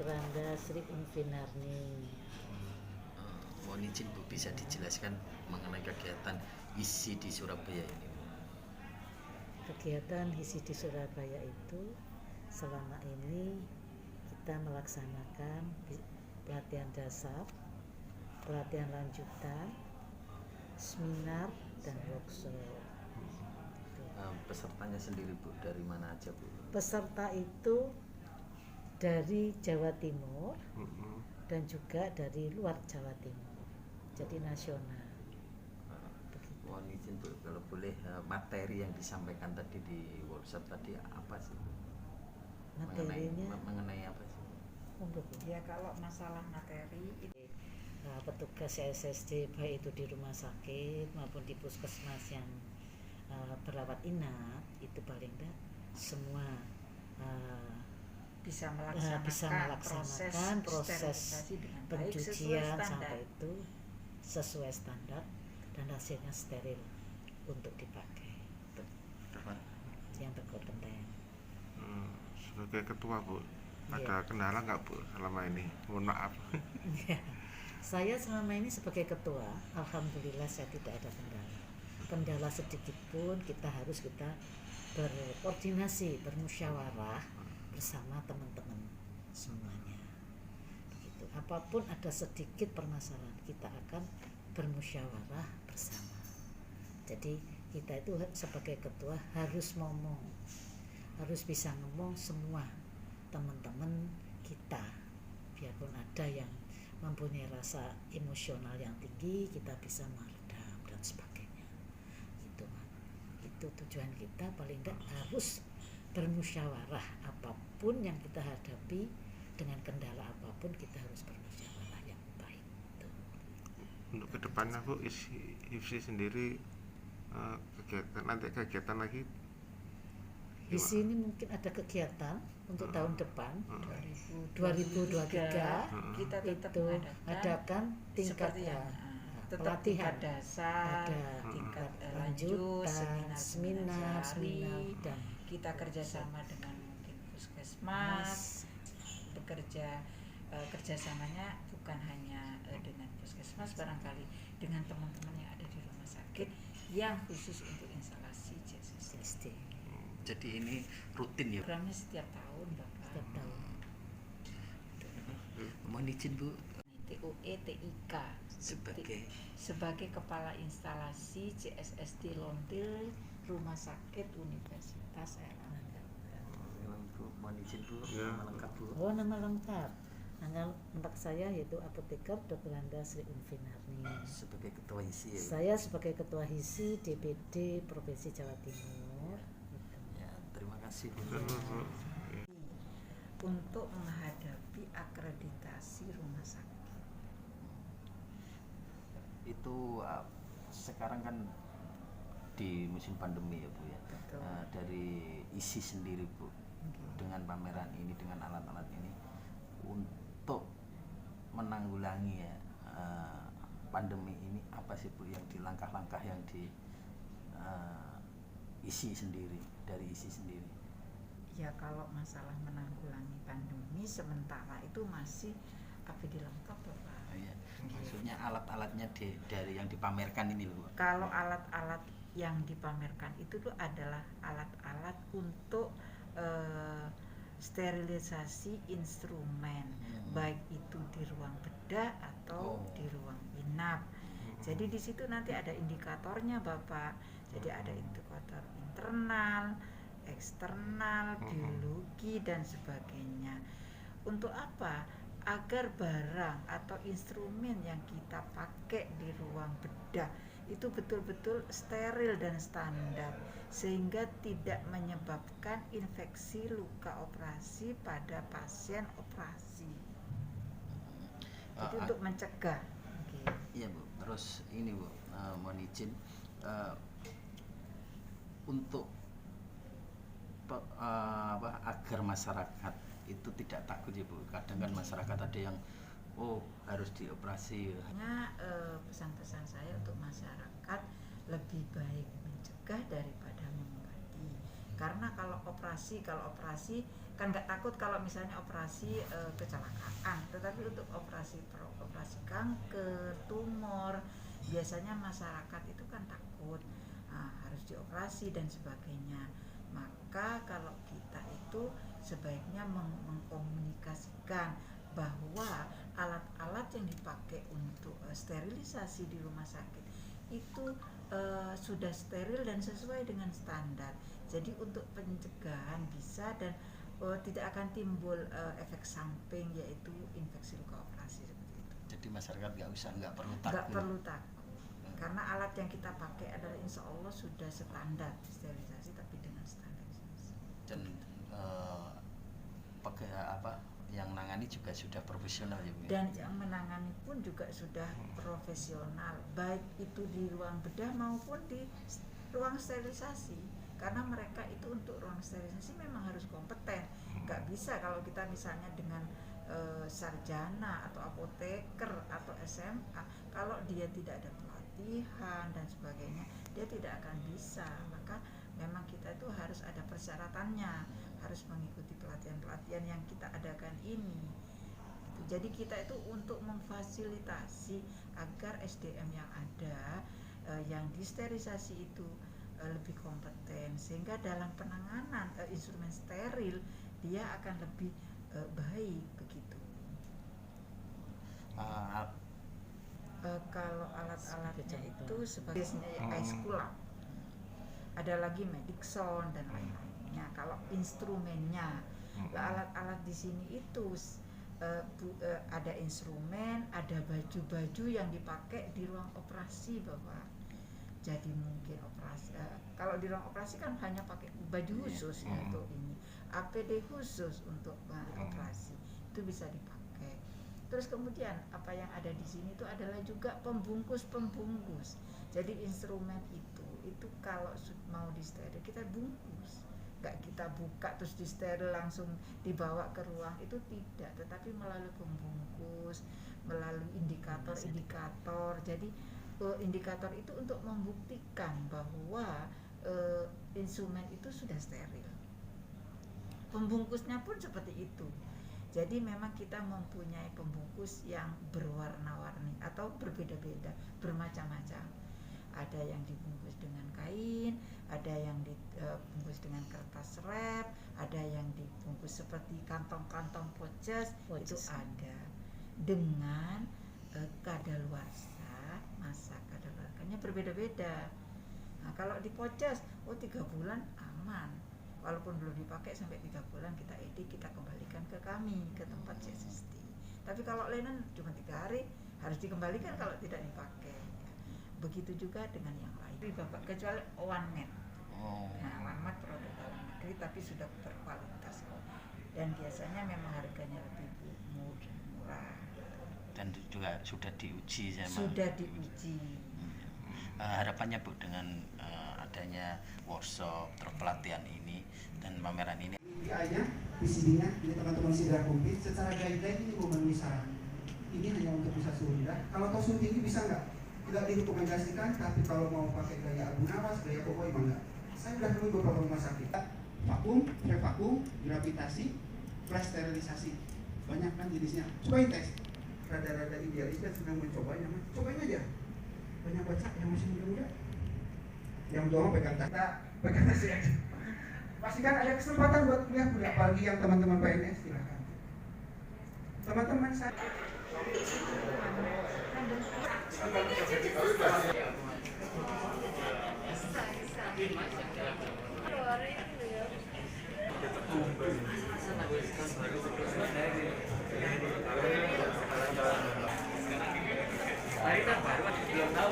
Dr. Anda Sri Unfinarni. Mohon izin Bu, bisa dijelaskan mengenai kegiatan isi di Surabaya ini? Kegiatan isi di Surabaya itu selama ini kita melaksanakan pelatihan dasar, pelatihan lanjutan, seminar, dan workshop. Pesertanya sendiri Bu, dari mana aja Bu? Peserta itu dari Jawa Timur dan juga dari luar Jawa Timur, jadi nasional. Mohon izin Bu, kalau boleh materi yang disampaikan tadi di workshop tadi apa sih? Materinya mengenai apa sih? Ya kalau masalah materi itu petugas SSD baik itu di rumah sakit maupun di puskesmas yang berawat inap itu paling tidak semua bisa melaksanakan proses dengan pencucian sampai itu sesuai standar dan hasilnya steril untuk dipakai. Yang berkompeten. Sebagai ketua Bu, ada kendala nggak Bu selama ini? Mohon maaf. Saya selama ini sebagai ketua, alhamdulillah saya tidak ada kendala sedikit pun. Kita berkoordinasi, bermusyawarah bersama teman-teman semuanya. Begitu. Apapun ada sedikit permasalahan, kita akan bermusyawarah bersama. Jadi kita itu sebagai ketua harus bisa ngomong semua teman-teman kita, biarpun ada yang mempunyai rasa emosional yang tinggi, kita bisa meredam dan sebagainya. Itu tujuan kita, paling tidak harus bermusyawarah. Apapun yang kita hadapi, dengan kendala apapun kita harus bermusyawarah yang baik. Untuk kedepannya Bu, IFSI sendiri kegiatan lagi di sini mungkin ada kegiatan untuk tahun depan 2023 kita tetap itu adakan tingkat pelatihan dasar, tingkat lanjut, seminar, dan kita kerjasama dengan mungkin puskesmas, kerjasamanya bukan hanya dengan puskesmas, barangkali dengan teman-teman yang ada di rumah sakit yang khusus untuk instalasi JSSD. Jadi ini rutin ya? Programnya setiap tahun Bapak. Setiap tahun. Mohon izin Bu. TUE TIK sebagai kepala instalasi CSSD Lontil Rumah Sakit Universitas Erlangga. Mohon izin Bu, nama lengkap Bu. Nama lengkap. Nama lengkap saya yaitu Apoteker Dr. Anda Sri Unfinarni. Sebagai ketua HISI ya? Saya sebagai ketua HISI DPD Provinsi Jawa Timur. Ya, terima kasih Bu. Untuk menghadapi akreditasi rumah sakit. Itu sekarang kan di musim pandemi ya Bu ya. Dari isi sendiri Bu, dengan pameran ini, dengan alat-alat ini, untuk menanggulangi ya pandemi ini, apa sih Bu yang di langkah-langkah yang di isi sendiri, dari isi sendiri? Ya kalau masalah menanggulangi pandemi sementara itu masih APD lengkap Bapak. Oh, iya. Maksudnya alat-alatnya dari yang dipamerkan ini loh. Kalau alat-alat yang dipamerkan itu tuh adalah alat-alat untuk sterilisasi instrumen, baik itu di ruang bedah atau di ruang inap. Jadi di situ nanti ada indikatornya Bapak. Jadi ada indikator internal, eksternal, biologi dan sebagainya. Untuk apa? Agar barang atau instrumen yang kita pakai di ruang bedah itu betul-betul steril dan standar, sehingga tidak menyebabkan infeksi luka operasi pada pasien operasi. Jadi untuk mencegah. Iya Bu. Terus ini Bu, mohon izin untuk agar masyarakat itu tidak takut ya Bu. Kadang kan masyarakat ada yang harus dioperasi. Pesan-pesan saya untuk masyarakat lebih baik mencegah daripada mengobati. Karena kalau operasi kan nggak takut kalau misalnya operasi kecelakaan, tetapi untuk operasi kanker, tumor, biasanya masyarakat itu kan takut harus dioperasi dan sebagainya. Maka kalau kita itu sebaiknya mengkomunikasikan bahwa alat-alat yang dipakai untuk sterilisasi di rumah sakit itu sudah steril dan sesuai dengan standar. Jadi untuk pencegahan bisa dan tidak akan timbul efek samping, yaitu infeksi luka operasi seperti itu. Jadi masyarakat nggak perlu takut. Nggak perlu takut, karena alat yang kita pakai adalah insya Allah sudah standar sterilisasi, tapi dengan standarisasi. Dan yang menangani juga sudah profesional ya Bu. Dan yang menangani pun juga sudah profesional, baik itu di ruang bedah maupun di ruang sterilisasi. Karena mereka itu untuk ruang sterilisasi memang harus kompeten. Nggak bisa kalau kita misalnya dengan sarjana atau apoteker atau SMA, kalau dia tidak ada pelatihan dan sebagainya, dia tidak akan bisa. Maka memang kita itu harus ada persyaratannya, harus mengikuti pelatihan-pelatihan yang kita adakan ini. Jadi kita itu untuk memfasilitasi agar SDM yang ada yang disterilisasi itu lebih kompeten, sehingga dalam penanganan instrumen steril dia akan lebih baik begitu. Kalau alat-alatnya itu sebagai iSchool, ada lagi Medixon dan lain-lainnya. Kalau instrumennya, alat-alat di sini itu ada instrumen, ada baju-baju yang dipakai di ruang operasi, Bapak. Jadi mungkin operasi, kalau di ruang operasi kan hanya pakai baju khusus untuk ini, APD khusus untuk operasi itu bisa dipakai. Terus kemudian apa yang ada di sini itu adalah juga pembungkus. Jadi instrumen itu kalau mau disteril kita bungkus, nggak kita buka terus disteril langsung dibawa ke ruang, itu tidak, tetapi melalui pembungkus, melalui indikator. Jadi indikator itu untuk membuktikan bahwa instrumen itu sudah steril. Pembungkusnya pun seperti itu. Jadi memang kita mempunyai pembungkus yang berwarna-warni atau berbeda-beda, bermacam-macam. Ada yang dibungkus dengan kain, ada yang dibungkus dengan kertas wrap, ada yang dibungkus seperti kantong-kantong poces, itu ada dengan kadaluarsa, masa kadaluarsanya berbeda-beda. Nah, kalau di poces, 3 bulan aman. Walaupun belum dipakai sampai 3 bulan kita edit, kita kembalikan ke kami, ke tempat CSST. Tapi kalau linen cuma 3 hari harus dikembalikan kalau tidak dipakai. Begitu juga dengan yang lain, Bapak, kecuali OneMed. Nah, OneMed produk dalam negeri tapi sudah berkualitas dan biasanya memang harganya lebih murah. Dan juga sudah diuji sama. Sudah diuji. Harapannya Bu dengan adanya workshop pelatihan ini dan pameran ini. PI-nya, PCB-nya, ini teman-teman sidra kumpit secara guideline ini memenuhi syarat. Ini hanya untuk bisa suhu rendah. Kalau tahu suhu tinggi bisa nggak? Tidak direkomendasikan, tapi kalau mau pakai gaya abu nawas, gaya koboi enggak. Saya sudah temui beberapa rumah sakit. Vakum, pre-vakum, gravitasi, flash sterilisasi. Banyak kan jenisnya. Cobain tes. Rada-rada idealis dan sedang mencobanya. Cobain aja. Banyak baca yang masih muda-muda. Yang dorong pegang data, pegang nasi aja. Pastikan ada kesempatan buat kuliah, apalagi yang teman-teman PNS, silakan. Teman-teman saya. Hari kan baru belum tahu